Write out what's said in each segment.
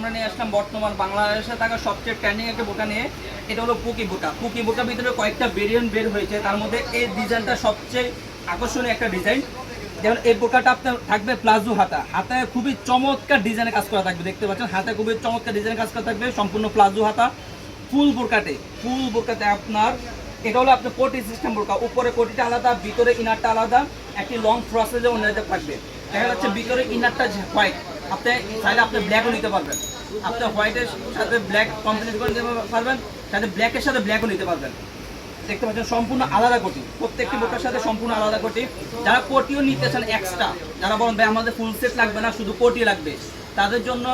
আমরা নিয়ে আসলাম বর্তমান বাংলাদেশে থাকা সবচেয়ে ট্রেন্ডিং একটা বোরকা নিয়ে। এটা হলো পুকি বোরকা। পুকি বোরকার ভিতরে কয়েকটা ভেরিয়েন্ট বের হয়েছে, তার মধ্যে এই ডিজাইনটা সবচেয়ে আকর্ষণীয় একটা ডিজাইন। যেমন এই বোরকাটা আপনার থাকবে প্লাজো হাতা, হাতায় খুবই চমৎকার ডিজাইনের কাজ করা থাকবে, দেখতে পাচ্ছেন হাতায় খুবই চমৎকার ডিজাইনের কাজ করা থাকবে, সম্পূর্ণ প্লাজো হাতা। ফুল বোরকাতে আপনার এটা হলো আপনার কোটি সিস্টেম বোরকা, উপরে কোটিটা আলাদা, ভিতরে ইনারটা আলাদা, একটি লং প্রসেসে অন্যটা থাকবে। দেখা যাচ্ছে ভিতরে ইনারটা হোয়াইট, আপনি চাইলে আপনি ব্ল্যাকও নিতে পারবেন, আপনি হোয়াইটের সাথে ব্ল্যাক কম্বিনেশন করে নিতে পারবেন, সাথে ব্ল্যাকের সাথে ব্ল্যাকও নিতে পারবেন। দেখতে পাচ্ছেন সম্পূর্ণ আলাদা কোটি, প্রত্যেকটি বোরকার সাথে সম্পূর্ণ আলাদা কোটি। যারা কোটিও নিতে চান এক্সট্রা, যারা বলেন ভাই আমাদের ফুল সেট লাগবে না, শুধু কোটি লাগবে, তাদের জন্য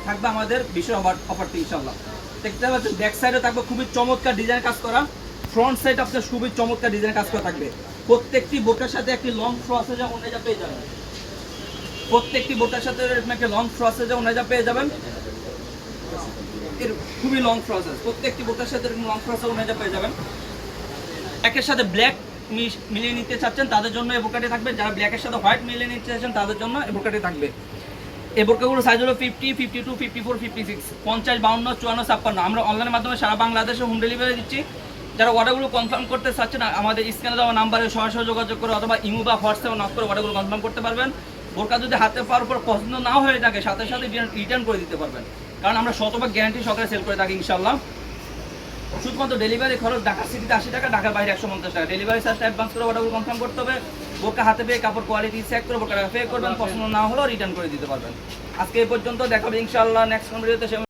থাকবে আমাদের বিশেষ অফারটি ইনশাআল্লাহ। দেখতে পাচ্ছেন ব্যাক সাইডে থাকবে খুবই চমৎকার ডিজাইন কাজ করা, ফ্রন্ট সাইড আপনার খুবই চমৎকার ডিজাইন কাজ করা থাকবে। প্রত্যেকটি বোরকার সাথে একটি লং ফ্রসেজা ওন্নাইজা পেয়ে যাবেন, প্রত্যেকটি বোরকার সাথে একটা লং ফ্রসেজা ওন্নাইজা পেয়ে যাবেন। এর খুবই লং প্রসেস, প্রত্যেকটি বোরকার সাথে লং প্রসেস ওন্নাইজা পেয়ে যাবেন। ব্ল্যাকের সাথে ব্ল্যাক মিলিয়ে নিতে চাচ্ছেন তাদের জন্য এই বোরকাটি থাকবে, যারা ব্ল্যাকের সাথে হোয়াইট মিলিয়ে নিতে চাচ্ছেন তাদের জন্য এই বোরকাটি থাকবে। এই বোরকাগুলো সাইজ হলো 50, 52, 54, 56, 50, 52, 54, 56। আমরা অনলাইনের মাধ্যমে সারা বাংলাদেশে হোম ডেলিভারি দিচ্ছি। যারা অর্ডারগুলো কনফার্ম করতে চাচ্ছেন আমাদের স্ক্যানে দেওয়া নাম্বারে সরাসরি যোগাযোগ করে অথবা ইমো বা হোয়াটসঅ্যাপে নক করে অর্ডারগুলো কনফার্ম করতে পারবেন। বোরকা যদি হাতে পাওয়ার পর পছন্দ না হয়ে থাকে সাথে সাথে রিটার্ন করে দিতে পারবেন, কারণ আমরা শতভাগ গ্যারান্টি সহকারে সেল করে থাকি ইনশাআল্লাহ। শুধুমাত্র ডেলিভারি খরচ ঢাকা সিটিতে 80 টাকা, ঢাকার বাইরে 150 টাকা। ডেলিভারি চার্জটা অ্যাডভান্স করে অর্ডারগুলো কনফার্ম করতে হবে। বোরকা হাতে পেয়ে কাপড় কোয়ালিটি চেক করে বোরকাটা পে করবেন, পছন্দ না হলেও রিটার্ন করে দিতে পারবেন। আজকে এই পর্যন্ত, দেখা হবে ইনশাআল্লাহ নেক্সট ভিডিওতে।